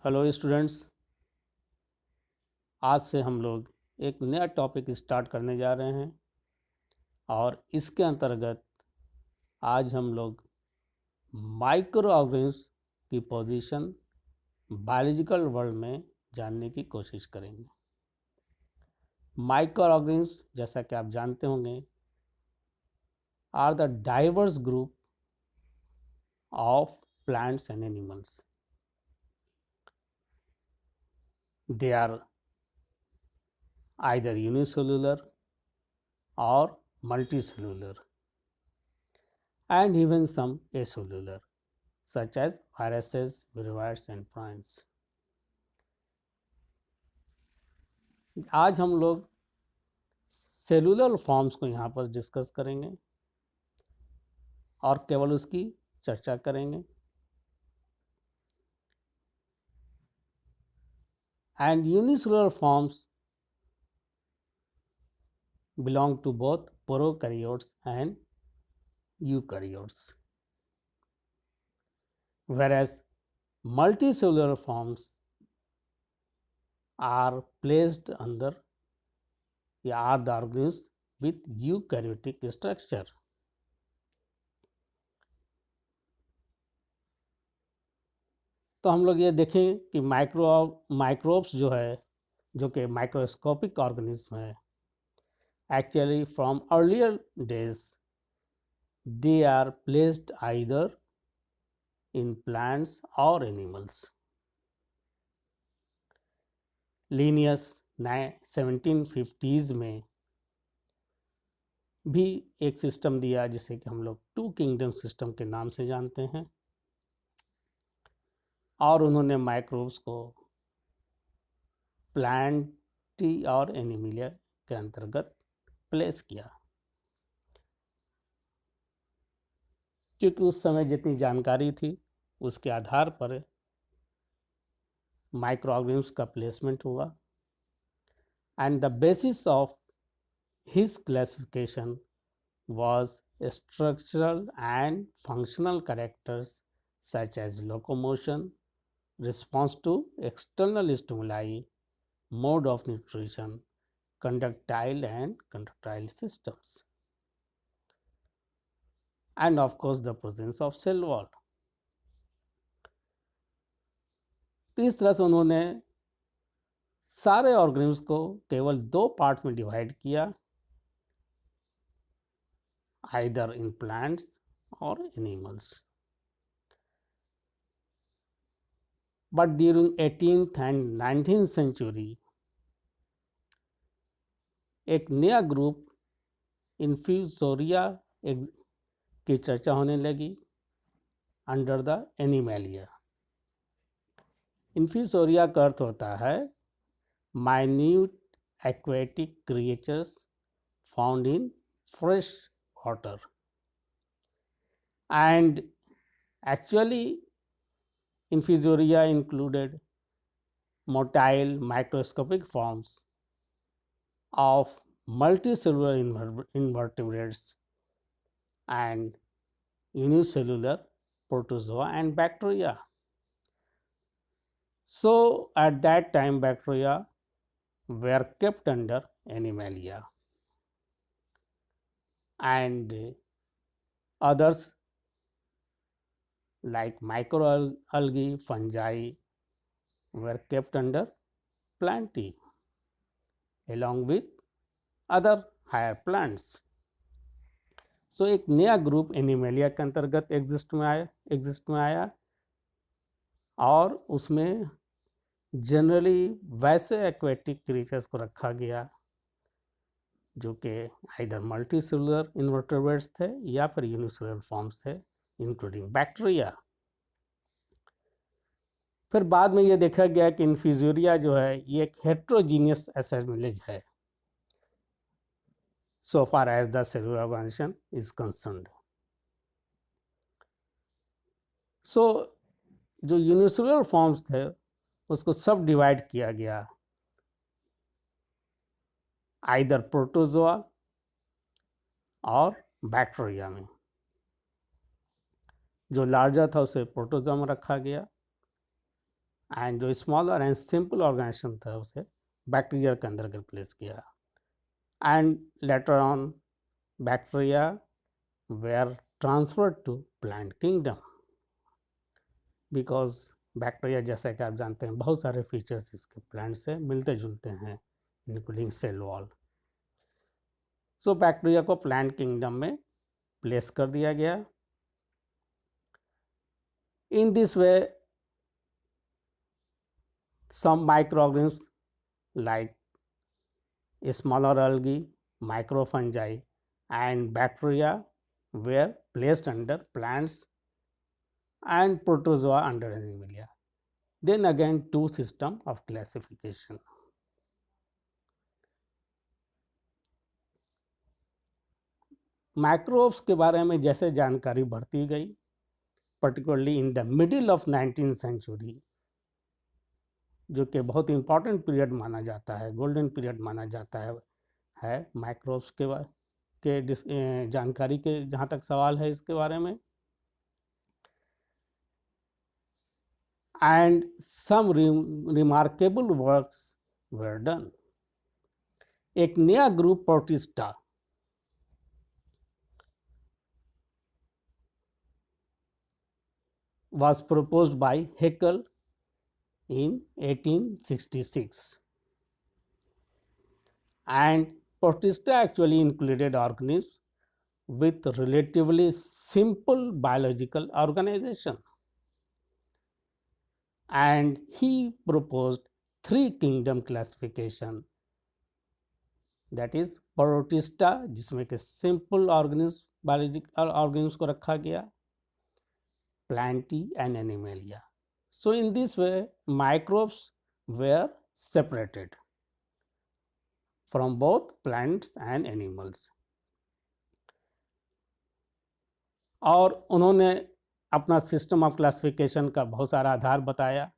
Hello students, आज से हम लोग एक नया टॉपिक स्टार्ट करने जा रहे हैं और इसके अंतर्गत आज हम लोग माइक्रो ऑर्गेनिज्म की पोजीशन बायोलॉजिकल वर्ल्ड में जानने की कोशिश करेंगे। माइक्रो ऑर्गेनिज्म, जैसा कि आप जानते होंगे, are the diverse group of plants and animals. They are either unicellular or multicellular, and even some acellular, such as viruses, viruids and prions. आज हम लोग सेलुलर फॉर्म्स को यहाँ पर डिस्कस करेंगे और केवल उसकी चर्चा करेंगे। And unicellular forms belong to both prokaryotes and eukaryotes, whereas multicellular forms are placed under are the organisms with eukaryotic structure. तो हम लोग ये देखें कि माइक्रोब्स जो है, जो कि माइक्रोस्कोपिक ऑर्गेनिज्म है, actually from earlier days they are placed either in plants और एनिमल्स। लिनियस 1750s में भी एक सिस्टम दिया जिसे कि हम लोग टू किंगडम सिस्टम के नाम से जानते हैं, और उन्होंने माइक्रोब्स को प्लांटी और एनिमिलिया के अंतर्गत प्लेस किया, क्योंकि उस समय जितनी जानकारी थी उसके आधार पर माइक्रो ऑर्गेनिम्स का प्लेसमेंट हुआ। And the basis of his classification was structural and functional characters such as locomotion, response to external stimuli, mode of nutrition, conductile and contractile systems, and of course the presence of cell wall. तो इस तरह से उन्होंने सारे organisms को केवल दो parts में डिवाइड किया, either in plants or animals. But during 18th and 19th century एक नया ग्रुप इन्फ्यूजोरिया की चर्चा होने लगी अंडर द एनिमेलिया। इन्फ्यूजोरिया का अर्थ होता है minute aquatic creatures found in fresh water, and actually Infusoria included motile microscopic forms of multicellular invertebrates and unicellular protozoa and bacteria. So at that time bacteria were kept under Animalia, and others like microalgae, fungi were kept under Plantae along with other higher plants. सो एक नया group animalia के अंतर्गत exist में आया और उसमें generally वैसे aquatic creatures को रखा गया जो कि आइदर मल्टीसेलुलर इन्वर्टेब्रेट्स थे या फिर यूनिसेलुलर फॉर्म्स थे, इंक्लूडिंग बैक्टीरिया। फिर बाद में ये देखा गया कि इन्फ्यूजोरिया जो है ये एक हेट्रोजीनियस एसेंबलेज है so far as the cellular organization is concerned. So जो यूनिसेलुलर फॉर्म्स थे उसको सब डिवाइड किया गया आइदर प्रोटोजोआ और बैक्टीरिया में। जो लार्जर था उसे प्रोटोजोआ में रखा गया एंड जो स्मॉलर एंड सिंपल ऑर्गेनाइजेशन था उसे बैक्टीरिया के अंदर रिप्लेस किया. And later on bacteria were transferred to plant kingdom because bacteria जैसा कि आप जानते हैं बहुत सारे फीचर्स इसके प्लांट से मिलते जुलते हैं including cell wall. So bacteria को प्लांट किंगडम में प्लेस कर दिया गया. In this way some microorganisms like smaller algae, microfungi and bacteria were placed under plants and protozoa under Animalia. Then again two system of classification. Microbes के बारे में जैसे जानकारी बढ़ती गई, particularly in the middle of 19th century, जो कि बहुत इंपॉर्टेंट पीरियड माना जाता है, गोल्डन पीरियड माना जाता है माइक्रोब्स के जानकारी के जहाँ तक सवाल है इसके बारे में. And some remarkable works were done. एक नया group protista was proposed by Haeckel in 1866, and Protista actually included organisms with relatively simple biological organization, and he proposed three kingdom classification, that is Protista जिसमें के simple organisms biological organisms को रखा गया, Plantae and Animalia. So in this way microbes were separated from both plants and animals. और उन्होंने अपना system of classification का बहुत सारा आधार बताया.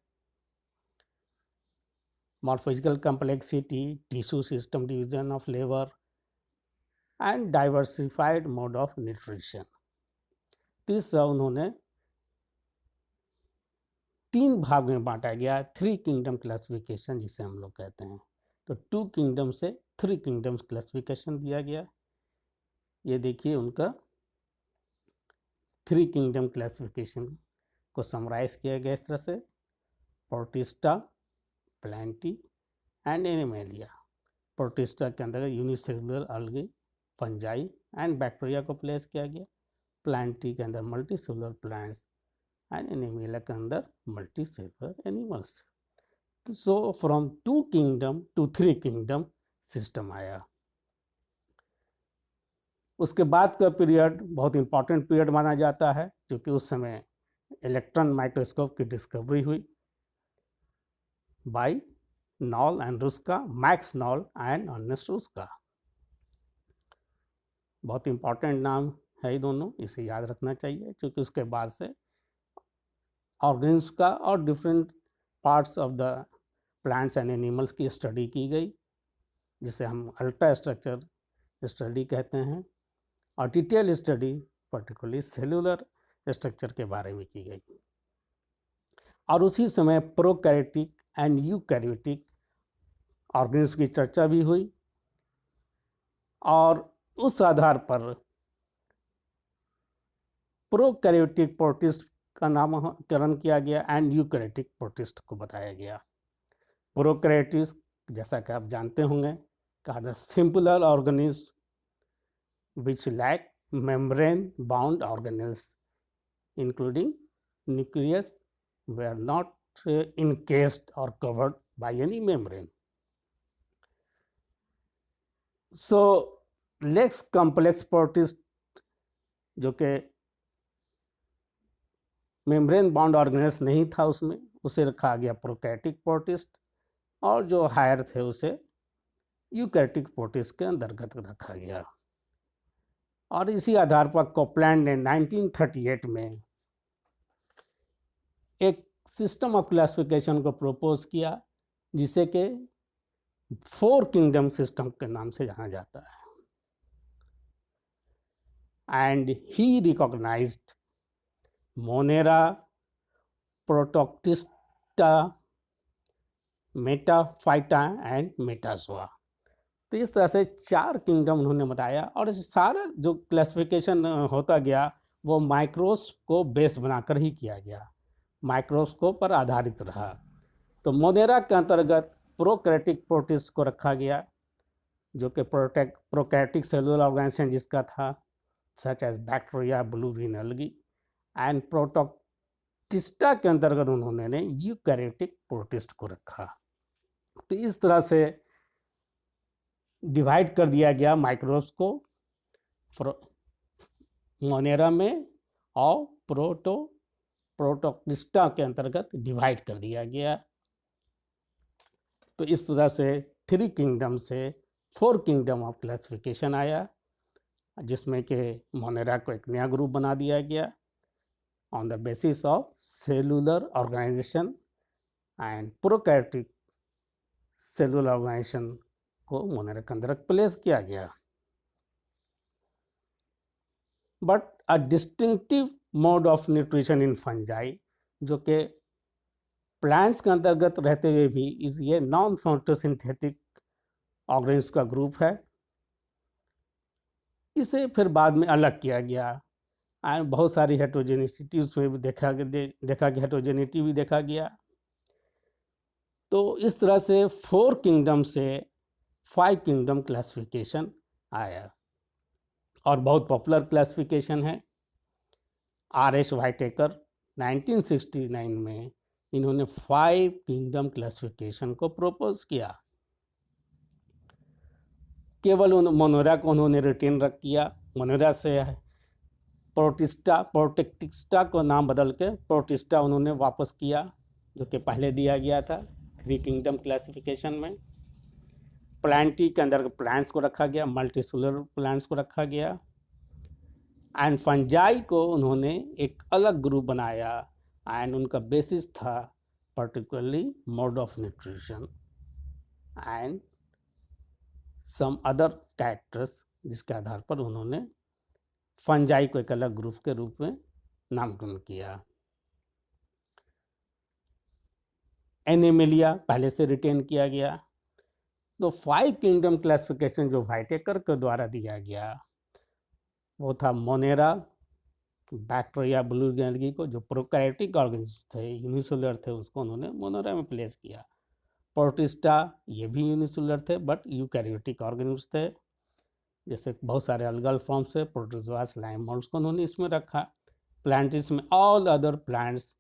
Morphological complexity, tissue system division of labour and diversified mode of nutrition. तीसरा उन्होंने तीन भाग में बांटा गया, थ्री किंगडम क्लासिफिकेशन जिसे हम लोग कहते हैं. तो टू किंगडम से थ्री किंगडम्स क्लासिफिकेशन दिया गया. ये देखिए उनका थ्री किंगडम क्लासिफिकेशन को समराइज किया गया इस तरह से: protista, Plantae and animalia. Protista के अंदर यूनिसेलुलर अलगी, फंजाई एंड बैक्टीरिया को प्लेस किया गया. प्लांटी के अंदर मल्टीसेलुलर प्लांट्स एंड एनिमेलिया के अंदर multicellular animals. So from two kingdom to three kingdom system आया. उसके बाद का पीरियड बहुत इंपॉर्टेंट पीरियड माना जाता है, क्योंकि उस समय इलेक्ट्रॉन माइक्रोस्कोप की डिस्कवरी हुई by Knoll and Ruska, Max Knoll and Ernst Ruska. बहुत इंपॉर्टेंट नाम है ये दोनों, इसे याद रखना चाहिए, क्योंकि उसके बाद से ऑर्गेनिज्म का और different parts of the plants and animals की स्टडी की गई, जिसे हम अल्ट्रा स्ट्रक्चर स्टडी कहते हैं. और detail study particularly cellular structure के बारे में की गई. और उसी समय प्रोकैरियोटिक एंड यूकैरियोटिक ऑर्गेनिज्म की चर्चा भी हुई, और उस आधार पर प्रोकैरियोटिक प्रोटिस्ट का नामकरण किया गया एंड यूकैरियोटिक प्रोटिस्ट को बताया गया. प्रोकैरियोटिक्स जैसा कि आप जानते होंगे कहा the simpler organism which lack membrane bound organelles including nucleus were not encased or covered by any membrane. So less complex protist जो कि मेम्ब्रेन बाउंड ऑर्गेनेल्स नहीं था उसमें, उसे रखा गया प्रोकैरियोटिक प्रोटिस्ट, और जो हायर थे उसे यूकैरियोटिक प्रोटिस्ट के अंतर्गत रखा गया. और इसी आधार पर कोपलैंड ने 1938 में एक सिस्टम ऑफ क्लासिफिकेशन को प्रपोज किया, जिसे कि फोर किंगडम सिस्टम के नाम से जाना जाता है. And he recognised monera, protoctista, metaphyta and metazoa. तो इस तरह से 4 किंगडम उन्होंने बताया, और इस सारा जो क्लासिफिकेशन होता गया वो माइक्रोब्स को बेस बनाकर ही किया गया, माइक्रोस्कोप पर आधारित रहा। तो मोनेरा के अंतर्गत प्रोकैरियोटिक प्रोटिस्ट को रखा गया, जो कि प्रोकैरियोटिक सेलुलर ऑर्गेनाइजेशन जिसका था, such as bacteria, blue green algae. And protoctista के अंतर्गत उन्होंने यूकैरियोटिक प्रोटिस्ट को रखा। तो इस तरह से डिवाइड कर दिया गया माइक्रोब्स को मोनेरा में, और प्रोटोक्टिस्टा के अंतर्गत डिवाइड कर दिया गया। तो इस तरह से 3 किंगडम से 4 किंगडम ऑफ क्लासिफिकेशन आया, जिसमें कि मोनेरा को एक नया ग्रुप बना दिया गया on the basis of cellular organisation, and prokaryotic cellular organisation को मोनेरा के अंदर प्लेस किया गया। But a distinctive mode of nutrition in fungi, जो कि प्लांट्स के अंतर्गत रहते हुए भी ये नॉन फोटोसिंथेटिक ऑर्गेनिज्म का ग्रुप है। इसे फिर बाद में अलग किया गया, एंड बहुत सारी हेट्रोजेनिसिटी उसमें भी देखा गया, हेट्रोजेनिटी भी देखा गया। तो इस तरह से 4 किंगडम से 5 किंगडम क्लासिफिकेशन आया, और बहुत पॉपुलर क्लासिफिकेशन है। R.H. व्हाइटेकर 1969 में इन्होंने 5 किंगडम क्लासिफिकेशन को प्रपोज किया। केवल मोनेरा को उन्होंने रिटेन रख किया। मोनेरा से प्रोटोक्टिस्टा को नाम बदल के प्रोटिस्टा उन्होंने वापस किया, जो कि पहले दिया गया था 3 किंगडम क्लासिफिकेशन में। प्लांटी के अंदर प्लांट्स को रखा गया, मल्टीसेलुलर प्लांट्स को रखा गया। एंड फंजाई को उन्होंने एक अलग ग्रुप बनाया, एंड उनका बेसिस था particularly mode of nutrition and some other characters, जिसके आधार पर उन्होंने फंजाई को एक अलग ग्रुप के रूप में नामकरण किया। एनिमेलिया पहले से रिटेन किया गया। तो 5 किंगडम क्लासिफिकेशन जो व्हाइटेकर के द्वारा दिया गया वो था Monera, bacteria, blue green algae को, जो प्रोकैरियोटिक ऑर्गेनिज्म थे, यूनिसेलुलर थे, उसको उन्होंने मोनेरा में प्लेस किया। प्रोटिस्टा ये भी यूनिसेलुलर थे बट यूकैरियोटिक ऑर्गेनिज्म थे, जैसे बहुत सारे अलगल फॉर्म्स है, प्रोटोजोआ, स्लाइम मोल्ड्स को उन्होंने इसमें रखा। प्लांट्स में ऑल अदर प्लांट्स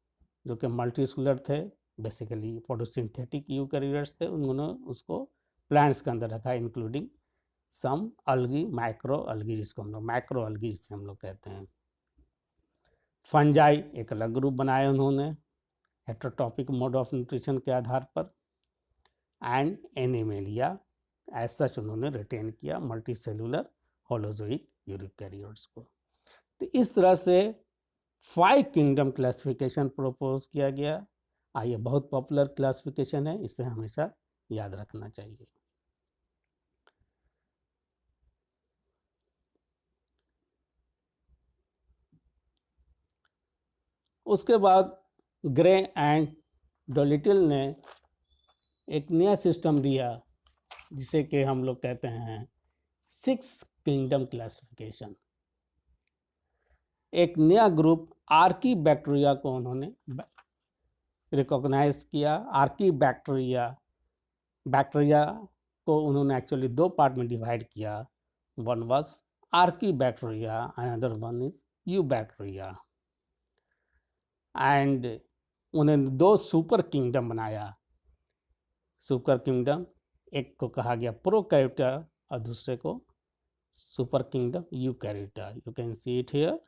जो कि मल्टीसेलुलर थे, बेसिकली फोटोसिंथेटिक यूकैरियोट्स थे, उन्होंने उसको प्लांट्स के अंदर रखा, इंक्लूडिंग सम अलगी, माइक्रो अलगी, जिसको हम लोग मैक्रो अलगी जिसे हम लोग कहते हैं। फंजाई एक अलग ग्रुप बनाया उन्होंने हेटेरोटॉपिक मोड ऑफ न्यूट्रिशन के आधार पर। एंड एनिमेलिया एज सच उन्होंने रिटेन किया मल्टी सेलुलर होलोजोइक यूकैरियोट्स को। तो इस तरह से 5 किंगडम क्लासिफिकेशन प्रपोज किया गया। ये बहुत पॉपुलर क्लासिफिकेशन है, इसे हमेशा याद रखना चाहिए। उसके बाद ग्रे एंड डोलिटल ने एक नया सिस्टम दिया, जिसे कि हम लोग कहते हैं 6 किंगडम क्लासिफिकेशन। एक नया ग्रुप आर्की बैक्टीरिया को उन्होंने रिकॉग्नाइज किया। आर्की बैक्टीरिया को उन्होंने एक्चुअली 2 पार्ट में डिवाइड किया। One was archaebacteria, another one is eubacteria. And उन्होंने 2 सुपर किंगडम बनाया। सुपर किंगडम, एक को कहा गया प्रोकैरियोटा और दूसरे को super kingdom Eukaryota. You can see it here.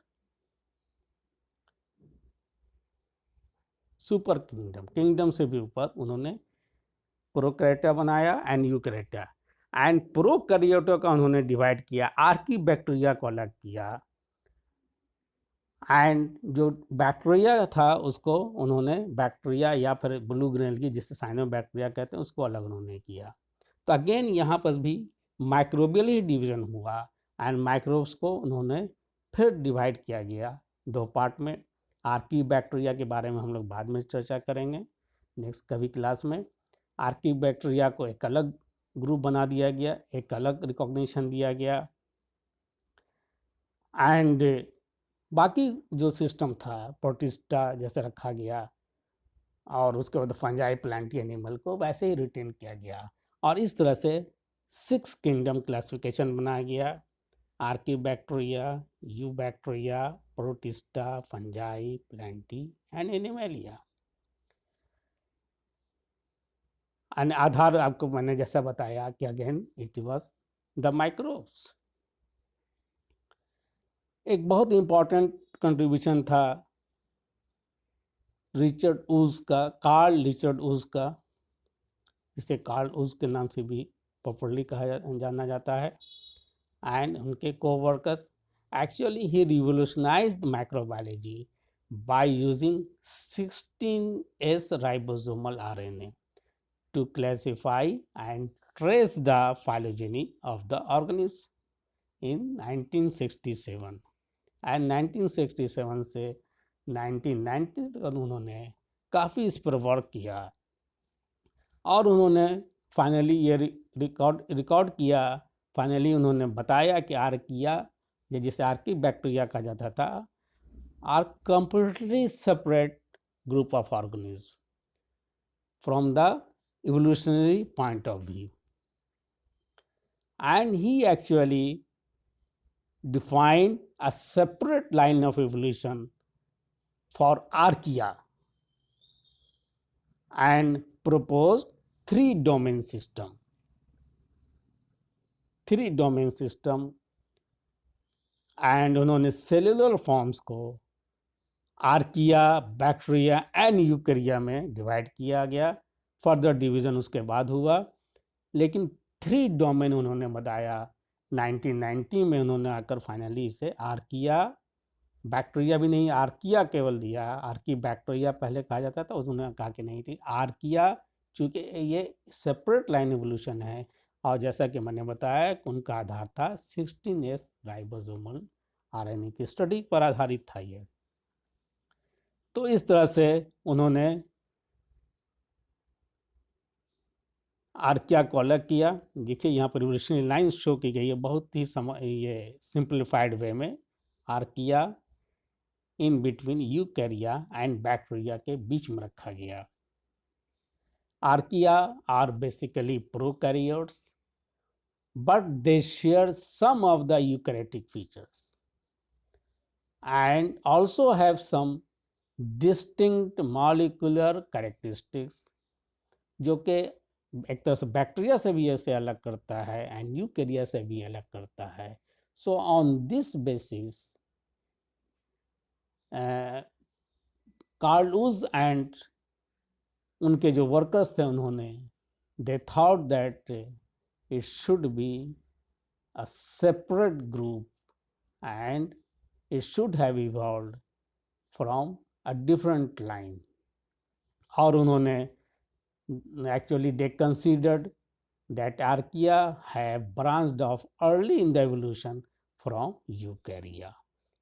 Super kingdom, kingdom से भी ऊपर उन्होंने प्रोकैरियोटा बनाया एंड यूकैरियोटा। एंड प्रोकैरियोटा का उन्होंने डिवाइड किया, आर्की बैक्टीरिया को अलग किया, एंड जो बैक्टीरिया था उसको उन्होंने बैक्टीरिया या फिर ब्लू ग्रीन एल्गी जिसे साइनो बैक्टीरिया कहते हैं उसको अलग उन्होंने किया। तो अगेन यहाँ पर भी माइक्रोबियल ही डिवीजन हुआ, एंड माइक्रोब्स को उन्होंने फिर डिवाइड किया गया 2 पार्ट में। आर्की बैक्टीरिया के बारे में हम लोग बाद में चर्चा करेंगे नेक्स्ट कभी क्लास में। आर्कीबैक्टीरिया को एक अलग ग्रुप बना दिया गया, एक अलग रिकॉग्निशन दिया गया। एंड बाकी जो सिस्टम था प्रोटिस्टा जैसे रखा गया, और उसके बाद फंजाई प्लांटी एनिमल को वैसे ही रिटेन किया गया। और इस तरह से 6 किंगडम क्लासिफिकेशन बनाया गया: archaebacteria, eubacteria, Protista, fungi, Plantae and Animalia. आधार आपको मैंने जैसा बताया कि again it was the microbes. एक बहुत इंपॉर्टेंट कंट्रीब्यूशन था रिचर्ड वुड्स का, कार्ल रिचर्ड वुड्स का, इसे कार्ल वुड्स के नाम से भी पॉपुलरली जाना जाता है। एंड उनके coworkers, actually he revolutionised microbiology by using 16S ribosomal RNA to classify and trace the phylogeny of the organism in 1967। and 1967 से 1990 तक उन्होंने काफ़ी इस पर वर्क किया, और उन्होंने फाइनली ये रिकॉर्ड किया। फाइनली उन्होंने बताया कि आर्किया, ये जिसे आर्कीबैक्टीरिया कहा जाता था, are completely separate group of organism from the evolutionary point of view. And he actually defined a separate line of evolution for archaea and proposed 3-domain system. 3-domain system, and उन्होंने cellular forms को archaea, bacteria and यूकैरिया में divide किया गया। Further division उसके बाद हुआ, लेकिन 3 domain उन्होंने बताया। 1990 में उन्होंने आकर फाइनली इसे आर्किया, बैक्टीरिया भी नहीं, आर्किया केवल दिया। आर्की बैक्टीरिया पहले कहा जाता था, उन्होंने कहा कि नहीं थी आर्किया, चूँकि ये सेपरेट लाइन एवोल्यूशन है। और जैसा कि मैंने बताया उनका आधार था 16S राइबोसोमल आरएनए की स्टडी पर आधारित था ये। तो इस तरह से उन्होंने आर्किया को अलग किया। देखिए यहाँ पर एवोल्यूशनरी लाइन शो की गई है बहुत ही ये सिंप्लीफाइड वे में। Archaea in between eukarya and bacteria के बीच में रखा गया। Archaea are basically prokaryotes, but they share some of the eukaryotic features and also have some distinct molecular characteristics, जो कि एक तरह से बैक्टीरिया से भी ऐसे अलग करता है एंड यूकैरिया से भी अलग करता है। So on this basis Carl Woods and उनके जो वर्कर्स थे, उन्होंने they thought that it should be a separate group and it should have evolved from a different line। और उन्होंने actually they considered that archaea have branched off early in the evolution from eukarya।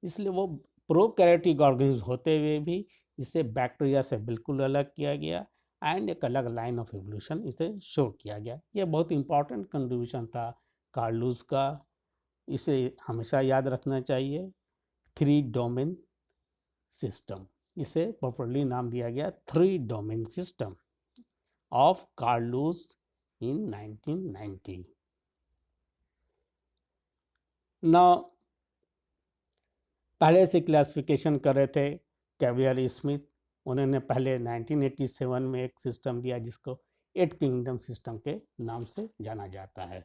इसलिए वो prokaryotic organism होते हुए भी इसे bacteria से बिल्कुल अलग किया गया एंड एक अलग लाइन ऑफ एवोल्यूशन इसे शो किया गया। यह बहुत इंपॉर्टेंट कंट्रीब्यूशन था कार्ल वुड्स का, इसे हमेशा याद रखना चाहिए। 3 डोमेन सिस्टम, इसे प्रॉपर्ली नाम दिया गया 3 domain system of Carl Woods in 1990। Now पहले से क्लासिफिकेशन कर रहे थे कैवियर स्मिथ, उन्होंने पहले 1987 में एक सिस्टम दिया जिसको 8 किंगडम सिस्टम के नाम से जाना जाता है।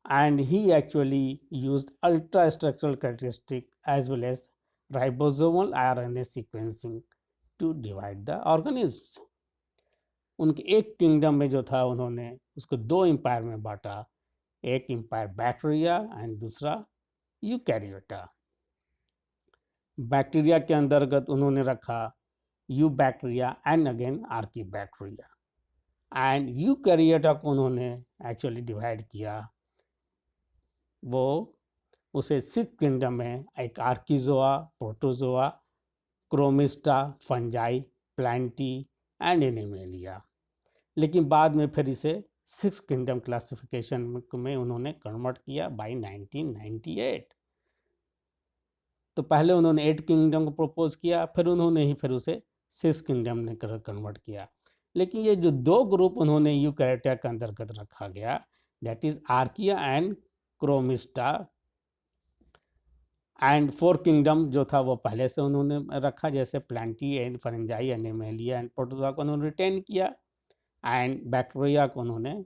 And he actually used ultra structural characteristic as well as ribosomal RNA sequencing to divide the organisms. उनके एक किंगडम में जो था उन्होंने उसको 2 एम्पायर में बांटा, एक एम्पायर बैक्टीरिया एंड दूसरा यूकैरियोटा। बैक्टीरिया के अंतर्गत उन्होंने रखा eubacteria and again archaebacteria. And Eukaryota को उन्होंने एक्चुअली डिवाइड किया, वो उसे 6 किंगडम में एक Archezoa, Protozoa, Chromista, fungi, Plantae and Animalia. लेकिन बाद में फिर इसे 6 किंगडम क्लासिफिकेशन में उन्होंने कन्वर्ट किया बाय 1998। तो पहले उन्होंने 8 किंगडम को प्रपोज किया, फिर उन्होंने ही फिर उसे 6 किंगडम ने कन्वर्ट किया। लेकिन ये जो दो ग्रुप उन्होंने यूकैरियोटा के अंतर्गत रखा गया, that is Archaea and Chromista, and 4 kingdom जो था वो पहले से उन्होंने रखा, जैसे Plantae and fungi, Animalia and Protozoa को उन्होंने रिटेन किया, एंड बैक्टीरिया को उन्होंने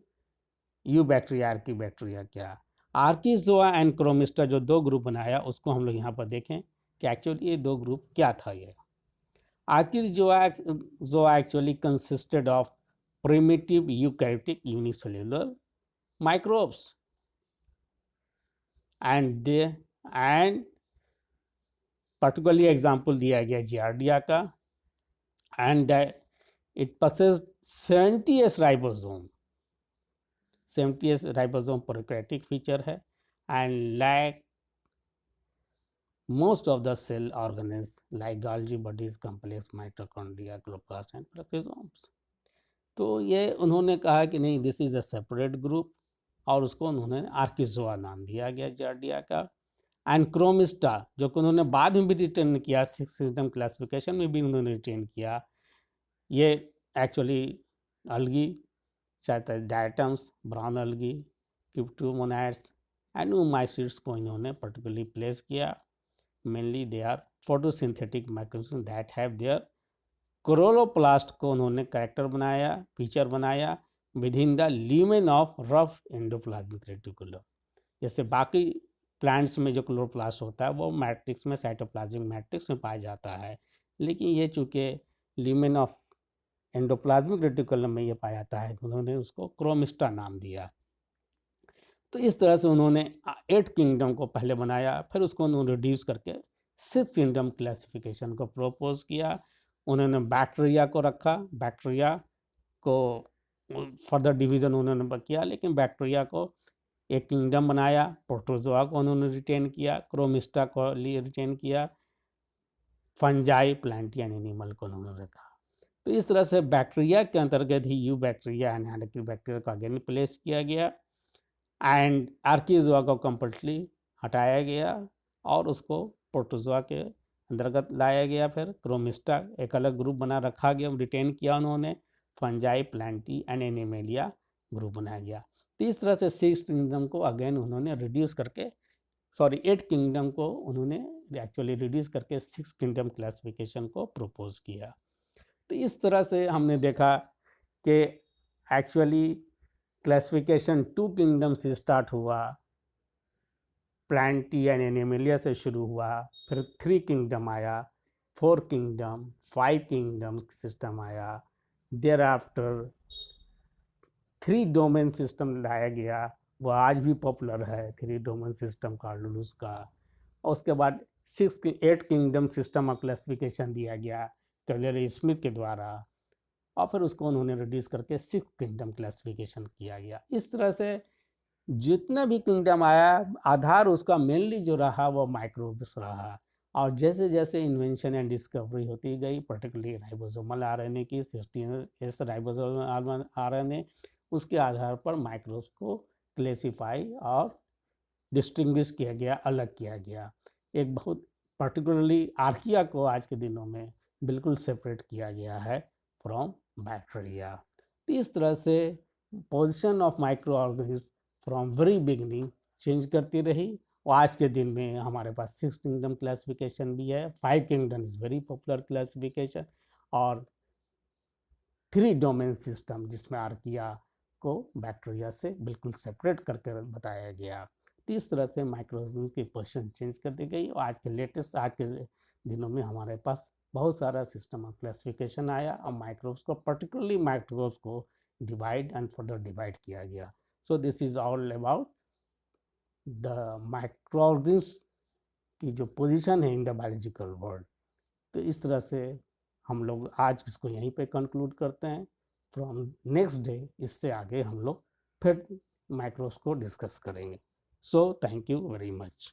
यू बैक्टीरिया, आर्की बैक्टीरिया किया। आर्किजोआ एंड क्रोमिस्टा जो दो ग्रुप बनाया, उसको हम लोग यहाँ पर देखें कि एक्चुअली ये दो ग्रुप क्या था। ये Archezoa actually consisted of primitive eukaryotic unicellular microbes and particularly example दिया गया जियार्डिया का, and that it possessed 70s ribosome. 70s ribosome prokaryotic feature है, and like most of the cell organelles like Golgi bodies, complex mitochondria, chloroplasts and peroxisomes। तो ये उन्होंने कहा कि नहीं, this is a separate group, और उसको उन्होंने आर्किजोआ नाम दिया गया जार्डिया का। एंड क्रोमिस्टा जो कि उन्होंने बाद में भी रिटेन किया, 6 किंगडम क्लासिफिकेशन में भी उन्होंने रिटेन किया, ये एक्चुअली अलगी, चाहे diatoms, brown algae, cryptomonads and oomycetes को इन्होंने पर्टिकुलरली प्लेस किया। Mainly they are photosynthetic microorganism that have their chloroplast को उन्होंने कैरेक्टर बनाया, फीचर बनाया with in the lumen of rough endoplasmic reticulum. जैसे बाकी प्लांट्स में जो क्लोरोप्लास्ट होता है वो मैट्रिक्स में, साइटोप्लाज्मिक मैट्रिक्स में पाया जाता है, लेकिन ये चूँकि ल्यूमेन ऑफ एंडोप्लाज्मिक रेटिकुलम में ये पाया जाता है, तो उन्होंने उसको क्रोमिस्टा नाम दिया। तो इस तरह से उन्होंने 8 किंगडम को पहले बनाया, फिर उसको उन्होंने रिड्यूस करके 6 किंगडम क्लासिफिकेशन को प्रपोज किया। उन्होंने बैक्टीरिया को रखा, बैक्टीरिया को फर्दर डिवीज़न उन्होंने किया, लेकिन बैक्टीरिया को एक किंगडम बनाया, प्रोटोजोआ को उन्होंने रिटेन किया, क्रोमिस्टा को रिटेन किया, फंजाई, प्लांट एंड एनिमल को उन्होंने रखा। तो इस तरह से बैक्टीरिया के अंतर्गत ही you bacteria and Handke bacteria को अगेन प्लेस किया गया, एंड आर्किजोआ को कम्प्लीटली हटाया गया और उसको प्रोटोजोआ के अंतर्गत लाया गया। फिर क्रोमिस्टा एक अलग ग्रुप बना रखा गया, रिटेन किया उन्होंने, fungi, Plantae and animalia group बनाया गया। तो इस तरह से 6 किंगडम को अगेन उन्होंने रिड्यूस करके, 8 किंगडम को उन्होंने एक्चुअली रिड्यूस करके 6 किंगडम क्लासिफिकेशन को प्रपोज किया। तो इस तरह से हमने देखा कि एक्चुअली क्लासिफिकेशन 2 किंगडम से स्टार्ट हुआ, प्लांटी एंड एनिमेलिया से शुरू हुआ, फिर 3 किंगडम आया, 4 किंगडम, 5 किंगडम सिस्टम आया, देयर आफ्टर 3 डोमेन सिस्टम लाया गया, वो आज भी पॉपुलर है 3 डोमेन सिस्टम कार्लुलस का। और उसके बाद 8 किंगडम सिस्टम ऑफ क्लासिफिकेशन दिया गया कैलरी स्मिथ के द्वारा, और फिर उसको उन्होंने रिड्यूस करके 6 किंगडम क्लासिफिकेशन किया गया। इस तरह से जितना भी किंगडम आया, आधार उसका मेनली जो रहा वो माइक्रोब्स रहा, और जैसे जैसे इन्वेंशन एंड डिस्कवरी होती गई, पर्टिकुलरली राइबोसोमल आरएनए की, 16S राइबोसोमल आरएनए, उसके आधार पर माइक्रोब्स को क्लेसिफाई और डिस्टिंग्विश किया गया, अलग किया गया। एक बहुत पर्टिकुलरली आर्किया को आज के दिनों में बिल्कुल सेपरेट किया गया है फ्रॉम बैक्टीरिया। तो इस तरह से position of micro organism from very beginning change करती रही, और आज के दिन में हमारे पास 6 किंगडम क्लासिफिकेशन भी है, 5 kingdom is very popular classification, और 3 डोमेन सिस्टम जिसमें आर्किया को बैक्टीरिया से बिल्कुल सेपरेट करके बताया गया। तो इस तरह से माइक्रोऑर्गेनिज्म की पोजीशन चेंज कर दी गई, और आज के दिनों में हमारे पास बहुत सारा सिस्टम ऑफ क्लासिफिकेशन आया, और माइक्रोब्स को, पर्टिकुलरली माइक्रोब्स को डिवाइड एंड फर्दर डिवाइड किया गया। So this is all about the microorganism की जो पोजीशन है इन द बायोलॉजिकल वर्ल्ड। तो इस तरह से हम लोग आज इसको यहीं पे कंक्लूड करते हैं। फ्रॉम नेक्स्ट डे इससे आगे हम लोग फिर माइक्रोब्स को डिस्कस करेंगे। So thank you very much.